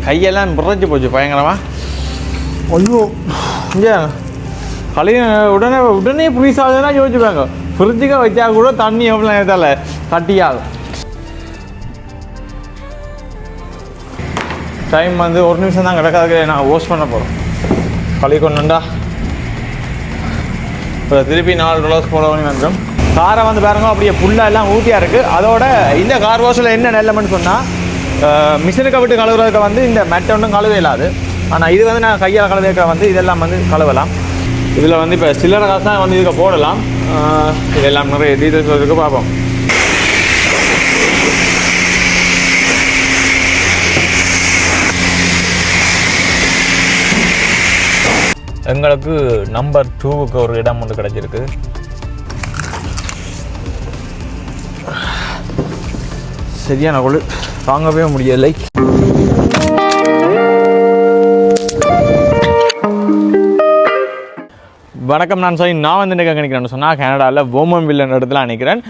கையெல்லாம் விரைச்சி போச்சு பயங்கரமாக. ஐயோ இங்கே கழுவி உடனே உடனே ஃப்ரீஸ் ஆகுதுன்னா யோசிச்சுப்பாங்க. ஃப்ரிட்ஜுக்கு வச்சா கூட தண்ணி எவ்வளோ நேரத்தால் கட்டியாகும். டைம் வந்து 1 நிமிஷம் தான் கிடக்காதுக்கு நான் வாஷ் பண்ண போகிறோம். கழுவி கொண்டுண்டா இப்போ திருப்பி $4 போட வேண்டி வந்துடும். காரை வந்து பாருங்க அப்படியே ஃபுல்லாக எல்லாம் ஊட்டியாக இருக்குது. அதோட இந்த கார் வாஷில் என்ன நல்லமென்னு சொன்னால் மிஷினுக்கு விட்டு கழுவுறதுக்கு வந்து இந்த மெட்டை ஒன்றும் கழுவே இல்லாது. ஆனால் இது வந்து நான் கையால் கழுவுறதுக்கு வந்து இதெல்லாம் வந்து கழுவலாம். இதில் வந்து இப்போ சில்லறை காசு தான் வந்து இதுக்கு போடலாம். இதெல்லாம் நிறைய டீட்டெயில்ஸ் இருக்குது பார்ப்போம். எங்களுக்கு நம்பர் 2க்கு ஒரு இடம் ஒன்று கிடச்சிருக்கு. சரியான கொள்ளு வாங்கவே முடியலை. வணக்கம், நான் சாய். நான் வந்து என்ன நினைக்கிறேன்னு சொன்னால் கனடாவில் வோமன்வில்ல இடத்துல நினைக்கிறேன்.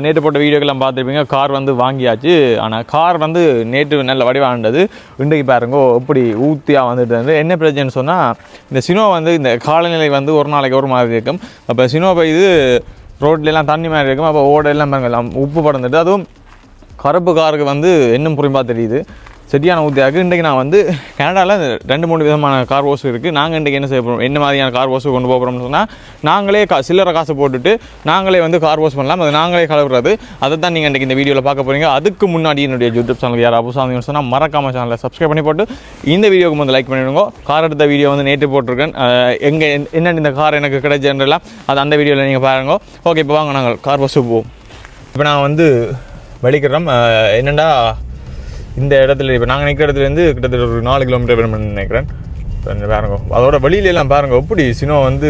நேற்று போட்ட வீடியோக்கெல்லாம் பார்த்துருப்பீங்க. கார் வந்து வாங்கியாச்சு. ஆனால் கார் வந்து நேற்று நல்ல வடிவாண்டது. இன்றைக்கு பாருங்கோ எப்படி ஊற்றியாக வந்துட்டு என்ன பிரச்சனைன்னு சொன்னால் இந்த சினோ வந்து இந்த காலநிலை வந்து ஒரு நாளைக்கு ஒரு மாதிரி இருக்கும். அப்போ சினோ இது ரோட்லெலாம் தண்ணி மாதிரி இருக்கும். அப்போ ஓடெல்லாம் பாருங்க எல்லாம் உப்பு படந்துட்டு அதுவும் கருப்பு காருக்கு வந்து இன்னும் புரியும்பா தெரியுது. சரியான ஊற்றியாருக்கு. இன்றைக்கி நான் வந்து கனடாவில் 2-3 விதமான கார் வாஷ் இருக்குது. நாங்கள் இன்றைக்கி என்ன செய்ய போகிறோம், என்ன மாதிரியான கார் வாஷ் கொண்டு போகிறோம்னு சொன்னால் நாங்களே சில்லறை காசு போட்டுட்டு நாங்களே வந்து கார் வாஷ் பண்ணலாம். அது நாங்களே கழுவுறது. அதை தான் நீங்கள் இன்றைக்கி இந்த வீடியோவில் பார்க்க போகிறீங்க. அதுக்கு முன்னாடி என்னுடைய யூடியூப் சேனல் யாராவது புதுசாக சொன்னால் மறக்காம சேனலை சப்ஸ்கிரைப் பண்ணி போட்டு இந்த வீடியோக்கு வந்து லைக் பண்ணிவிடுங்க. கார் எடுத்த வீடியோ வந்து நேற்று போட்டிருக்கேன். எங்கே என்னென்ன இந்த கார் எனக்கு கிடைச்சதுலாம் அது அந்த வீடியோவில் நீங்கள் பாருங்க. ஓகே, இப்போ வாங்க நாங்கள் கார் வாஷ் போவோம். இப்போ நான் வந்து வலிக்கிறோம். என்னென்னா இந்த இடத்துல இப்போ நாங்கள் நிற்கிற இடத்துலேருந்து கிட்டத்தட்ட ஒரு 4 கிலோமீட்டர் வேணும்னு நினைக்கிறேன். இப்போ பாருங்க அதோட வழியிலெல்லாம் பாருங்கள் எப்படி சினோ வந்து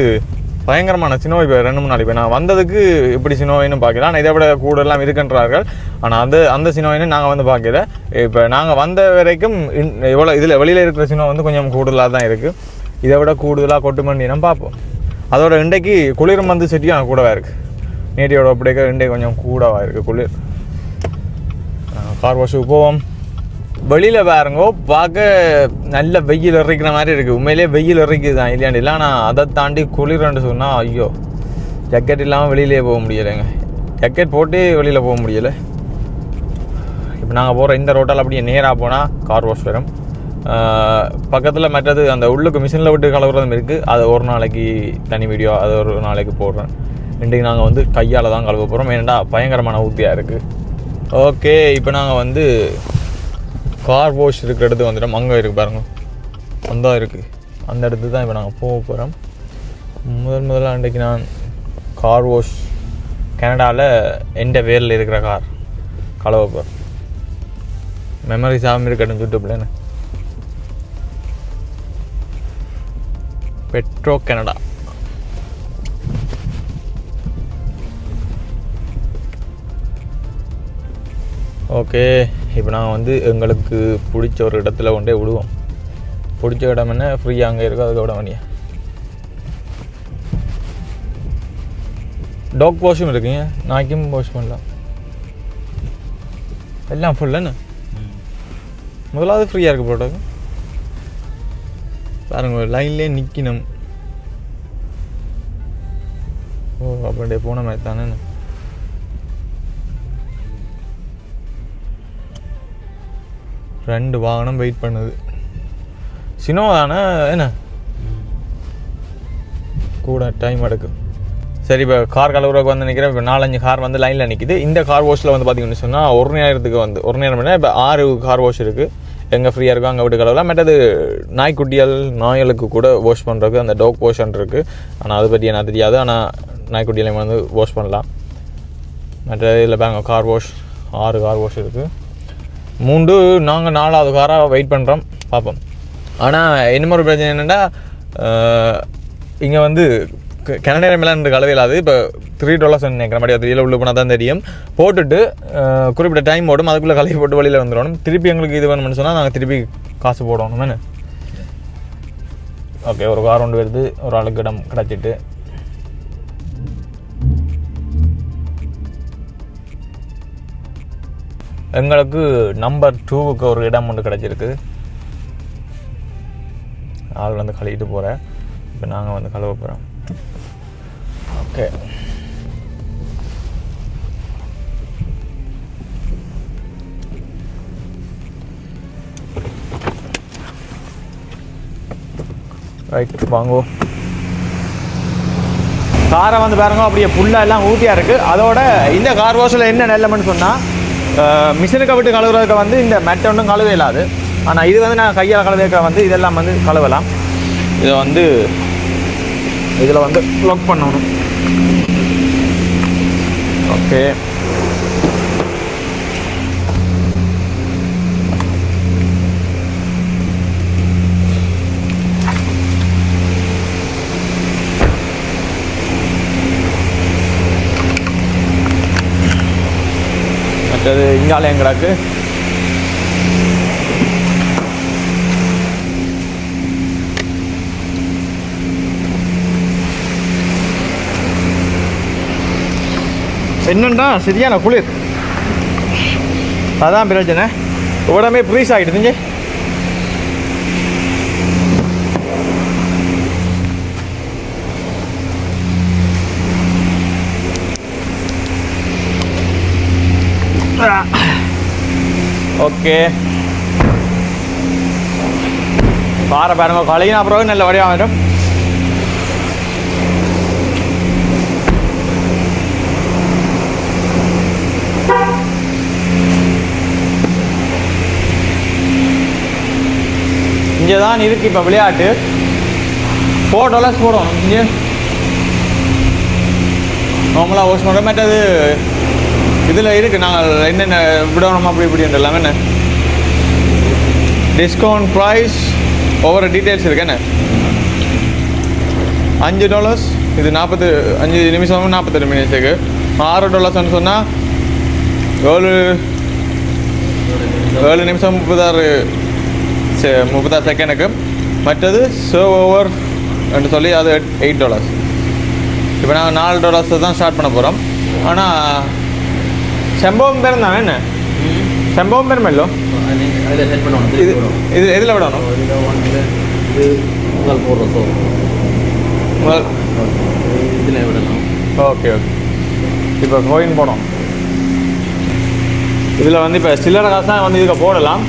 பயங்கரமான சினோ. இப்போ 2-3 நாள் இப்போ நான் வந்ததுக்கு இப்படி சினோன்னு பார்க்கலாம். ஆனால் இதை விட கூடலாம் இருக்குன்றார்கள். ஆனால் அந்த சினோன்னு நாங்கள் வந்து பார்க்கல. இப்போ நாங்கள் வந்த வரைக்கும் எவ்வளோ இதில் வெளியில் இருக்கிற சினோ வந்து கொஞ்சம் கூடுதலாக தான் இருக்குது. இதை விட கூடுதலாக கொட்டுமண்டி நம்ம பார்ப்போம். அதோட இன்றைக்கு குளிரும் வந்து செட்டியும் கூடவாக இருக்குது. நேற்றையோட அப்படியே இன்றைக்கு கொஞ்சம் கூடவாக இருக்குது குளிர். கார் வாஷுக்கு போவோம். வெளியில் பாருங்கோ பார்க்க நல்ல வெயில் இறைக்கிற மாதிரி இருக்குது. உண்மையிலே வெயில் இறைக்குது தான் இல்லையாண்டு இல்லை. ஆனால் அதை தாண்டி குளிர்ன்னு சொன்னால் ஐயோ ஜக்கெட் இல்லாமல் வெளியிலே போக முடியலைங்க. ஜக்கெட் போட்டு வெளியில் போக முடியலை. இப்போ நாங்கள் போகிற இந்த ரோட்டால் அப்படியே நேராக போனால் கார் வாஷ் வரும். பக்கத்தில் மற்றது அந்த உள்ளுக்கு மிஷினில் விட்டு கழுவுறதும் இருக்குது. அது ஒரு நாளைக்கு தனி வீடியோ அது ஒரு நாளைக்கு போடுறேன். இன்றைக்கு நாங்கள் வந்து கையால் தான் கழுவ போகிறோம். ஏன்டா பயங்கரமான ஊற்றியாக இருக்குது. ஓகே, இப்போ நாங்கள் வந்து கார் வாஷ் இருக்கிற இடத்துக்கு வந்துட்டோம். அங்கே இருக்குது பாருங்க, அந்த இருக்குது. அந்த இடத்துக்கு தான் இப்போ நாங்கள் போக போகிறோம். முதல்ல அன்றைக்கு நான் கார் வாஷ் கனடாவில் எந்த பேரில் இருக்கிற கார் கழுவ போகிறேன். மெமரிஸ் ஆகாமல் இருக்கட்டும் யூடியூப்லன்னு. Pedro Canada. ஓகே, இப்போ நாங்கள் வந்து எங்களுக்கு பிடிச்ச ஒரு இடத்துல கொண்டே விடுவோம். பிடிச்ச இடம் என்ன ஃப்ரீயாக அங்கே இருக்கோ அதுக்கு விட வேண்டிய. டாக் வாஷும் இருக்குங்க, நாய்க்கும் வாஷ் பண்ணலாம். எல்லாம் ஃபுல்லுன்னு முதலாவது ஃப்ரீயாக இருக்குது போட்டோக்கு. பாருங்க லைன்லேயே நிற்கணும். ஓ அப்படியே போன மாதிரி தானே. ரெண்டு வாகனம் வெயிட் பண்ணுது. சினோ தானே என்ன கூட டைம் எடுக்கும். சரி, இப்போ கார் கழுவுறதுக்கு வந்து நிற்கிறேன். இப்போ 4-5 கார் வந்து லைனில் நிற்கிது. இந்த கார் வாஷில் வந்து பார்த்திங்கன்னு சொன்னால் ஒரு நேரத்துக்கு வந்து ஒரு நேரம் இப்போ 6 கார் வாஷ் இருக்குது. எங்கே ஃப்ரீயாக இருக்கோ அங்கே விட்டு கழுவலாம். மற்றது நாய்களுக்கு கூட வாஷ் பண்ணுறதுக்கு அந்த டாக் வாஷ்ன்னு இருக்குது. ஆனால் அதை பற்றி எனக்கு தெரியாது. ஆனால் நாய்க்குட்டிகளையும் வந்து வாஷ் பண்ணலாம். மற்ற இதில் பாருங்க கார் வாஷ் 6 கார் வாஷ் இருக்குது. 3 நாங்கள் 4வது காராக வெயிட் பண்ணுறோம், பார்ப்போம். ஆனால் இன்னொரு பிரச்சனை என்னென்னா இங்கே வந்து கனடா மேலாம் கலவை இல்லாது. இப்போ $3 நினைக்கிற மாதிரி அது உள்ள போனால் தான் தெரியும். போட்டுட்டு குறிப்பிட்ட டைம் ஓடும். அதுக்குள்ளே கலவை போட்டு வெளியில் வந்துடணும். திருப்பி எங்களுக்கு இது வேணும்னு சொன்னால் நாங்கள் திருப்பி காசு போடணும் என்ன. ஓகே, ஒரு கார் ஒன்று வருது. ஒரு ஆளுக்கு இடம் கிடச்சிட்டு எங்களுக்கு நம்பர் 2க்கு ஒரு இடம் ஒன்று கிடச்சிருக்கு. ஆள் வந்து கழுவிட்டு போகிறேன். இப்போ நாங்கள் வந்து கழுவ போகிறோம். ஓகே, ரைட் வாங்கோ. காரை வந்து பாருங்க அப்படியே ஃபுல்லாக எல்லாம் ஊட்டியாக இருக்குது. அதோட இந்த கார் வாஷில் என்ன நல்லமென்னு சொன்னால் மிஷினுக்கு விட்டு கழுவுறதுக்கு வந்து இந்த மெட்டை ஒன்றும் கழுவ இல்லாது. ஆனால் இது வந்து நான் கையால் கழுவுறதுக்கு வந்து இதெல்லாம் வந்து கழுவலாம். இதை வந்து இதில் வந்து லாக் பண்ணணும். ஓகே, மற்றது இங்கால எங்கடாக்கு என்னண்டா சரியான குளிர், அதான் பிரச்சனை. உடம்பே ஃப்ரீஸ் ஆகிடுதுங்க. ஓகே, காரை பாருங்க கழுவினா அப்புறம் நல்ல வடிவாக வரும். இங்கே தான் இருக்குது இப்போ விளையாட்டு. $4 போடும் இங்கே நார்மலாக வாஷ் பண்ணுற மற்றது இதில் இருக்குது. நாங்கள் என்னென்ன விடணும் அப்படி இப்படின்ற எல்லாமே என்ன டிஸ்கவுண்ட் ப்ரைஸ் ஒவ்வொரு டீட்டெயில்ஸ் இருக்கு. என்ன $5 இது 45 நிமிஷமும் 48 மினிட்ஸுக்கு. $6 சொன்னால் 7 நிமிஷம் 36 செகண்டுக்கு. மற்றது சர்வ் ஓவர் என்று சொல்லி அது $8. இப்போ நாங்கள் $4 தான் ஸ்டார்ட் பண்ண போகிறோம். ஆனால் செம்பவம் பேரும் தானே என்ன செம்பவம் பேரும் இல்லோ இது இது எதில் விடணும்? இதில் விடணும். ஓகே ஓகே, இப்போ கோயின் போடும். இதில் வந்து இப்போ சில்லறை காசு தான் வந்து இதுக்கு போடலாம்.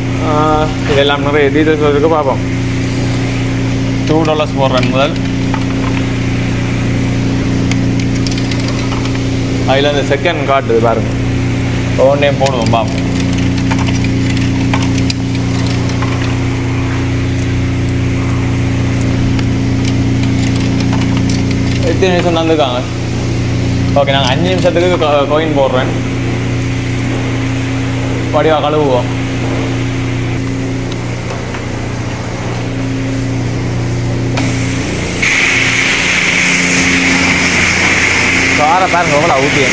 இதெல்லாம் நிறைய டீட்டெயில்ஸ் இருக்குது, பார்ப்போம். $2 போடுறேன் முதல். அதில் அந்த செகண்ட் காட்டுது பாருங்க. ஒவ்வொன்றே போடுவோம் பார்ப்போம். எத்தனை நிமிஷம் தந்துருக்காங்க? ஓகே, நாங்கள் 5 நிமிஷத்துக்கு கோயின் போடுறேன். வடிவா கழுவுவோம். காரை பாருங்க எவ்வளோ ஊட்டிய.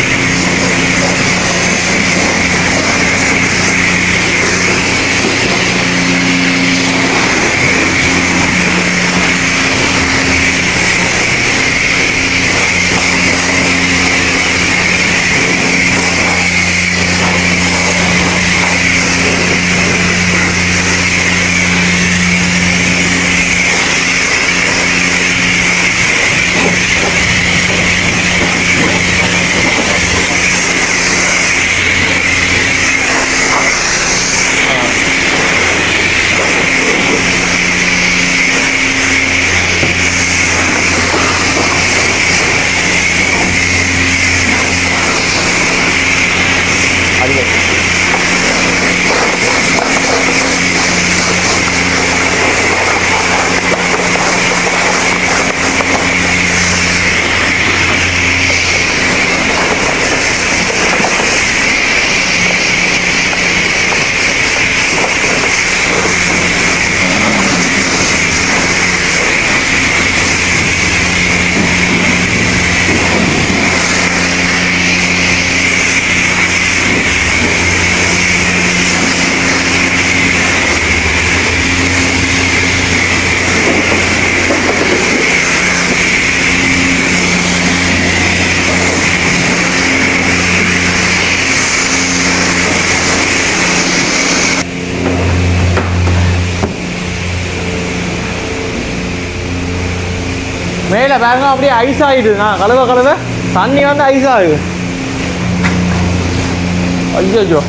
மேலே பாருங்க அப்படியே ஐஸ் ஆகிடுது. நான் கழுவ தண்ணி வந்து ஐஸ் ஆகுது. ஐயோ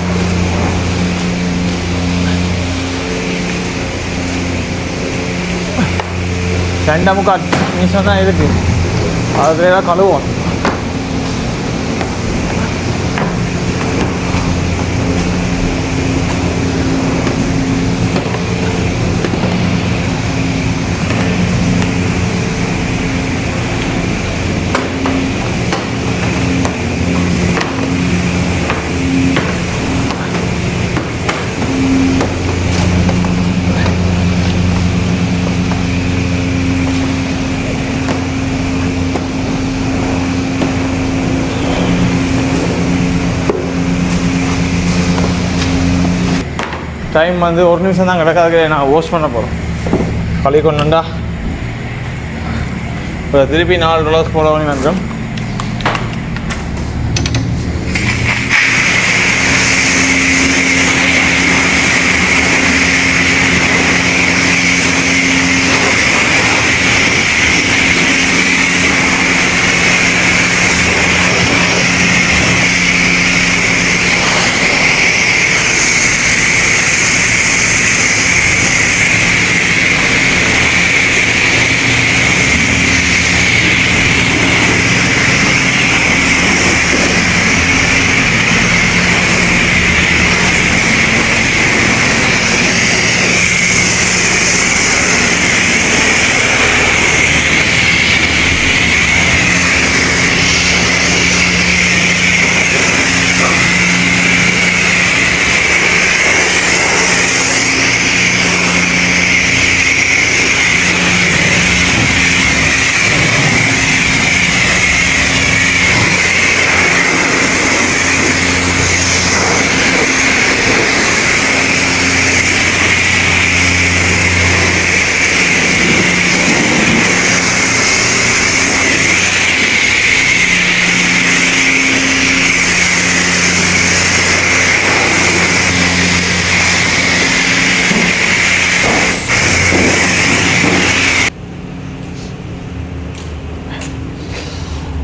ரெண்டா முக்கால் நிமிஷம் தான் இருக்கு. அதுதான் கழுவோம். டைம் வந்து ஒரு நிமிஷம் தான் கிடக்காது. நான் வாஷ் பண்ண போகிறோம். கழுவி கொண்டுண்டா இப்போ திருப்பி $4 போட பண்ணி வந்துடும்.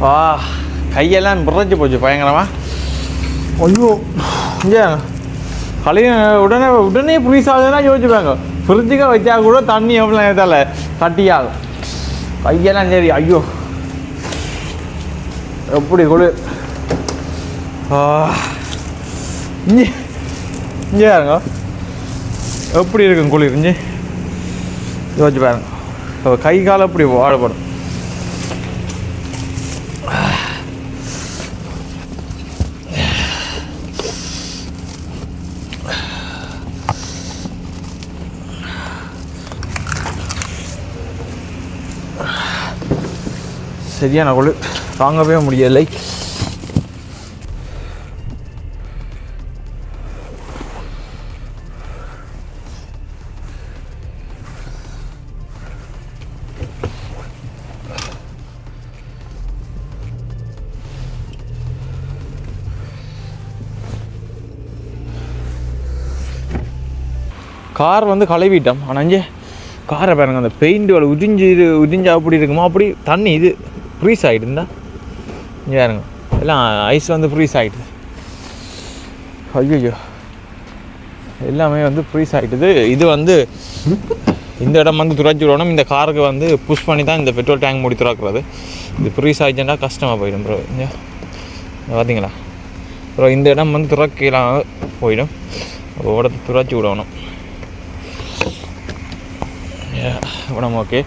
வா கையெல்லாம் புரட்சி போச்சு பயங்கரமாக. ஐயோ இங்கே உடனே ஃப்ரீஸ் ஆகுதுன்னா யோசிச்சுப்பாங்க. ஃப்ரிட்ஜுக்கு வச்சா கூட தண்ணி எவ்வளோ நேரத்தால் கட்டியாகும். கையெல்லாம் சரி. ஐயோ எப்படி கொடு. இஞ்சி இங்கே பாருங்க எப்படி இருக்கும் குளிர். இஞ்சி யோசிச்சு பாருங்க. கை காலம் எப்படி வாழப்படும். சரியான குளிர் தாங்கவே முடியலை. கார் வந்து கழுவிட்டோம். ஆனால் இங்கே காரை பாருங்க, அந்த பெயிண்ட் உதிஞ்சா அப்படி இருக்குமோ அப்படி தண்ணி இது ஃப்ரீஸ் ஆகிடுந்தா. இங்கே பாருங்க எல்லாம் ஐஸ் வந்து ஃப்ரீஸ் ஆகிடுது. ஐயோ எல்லாமே வந்து ஃப்ரீஸ் ஆகிடுது. இது வந்து இந்த இடம் வந்து துடைச்சி விடணும். இந்த காருக்கு வந்து புஷ் பண்ணி தான் இந்த பெட்ரோல் டேங்க் மூடி துறக்கிறது. இது ஃப்ரீஸ் ஆகிடுச்சுன்னா கஷ்டமாக போயிடும் ப்ரோ. இங்கே பார்த்தீங்களா ப்ரோ, இந்த இடம் வந்து துறக்கலாம் போயிடும். ஓடத்தை துடைச்சி விடணும். உடம்பு ஓகே.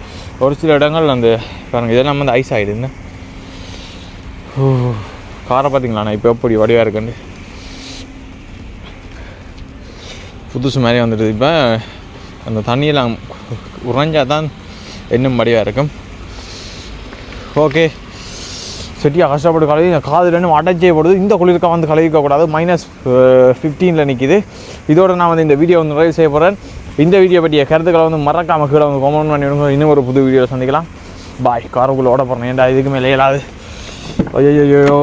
ஒரு சில இடங்கள் அந்த பாருங்கள் இதெல்லாம் வந்து ஐஸ் ஆகிடுதுன்னு. காரை பார்த்தீங்களா நான் இப்போ எப்படி வடிவாக இருக்குன்னு புதுசு மாதிரி வந்துடுது. இப்போ அந்த தண்ணியெல்லாம் உறைஞ்சால் தான் இன்னும் வடிவாக இருக்கும். ஓகே செட்டியாக கஷ்டப்பட்டு கழுவி காதுலேருந்து அடைச்சே போடுது. இந்த குளிர்க்கா வந்து கழுவிக்கக்கூடாது. -15 நிற்கிது. இதோடு நான் வந்து இந்த வீடியோ வந்து நிறைவு செய்ய போகிறேன். இந்த வீடியோ பற்றிய கருத்துக்களை வந்து மறக்காம கீழே வந்து கமெண்ட் பண்ணி விடுங்க. இன்னும் ஒரு புது வீடியோ சந்திக்கலாம். பாய். காருக்குள்ளே ஓட போகிறேன். ஏன்டா இதுக்கு மேலே இயலாது. ஐயோ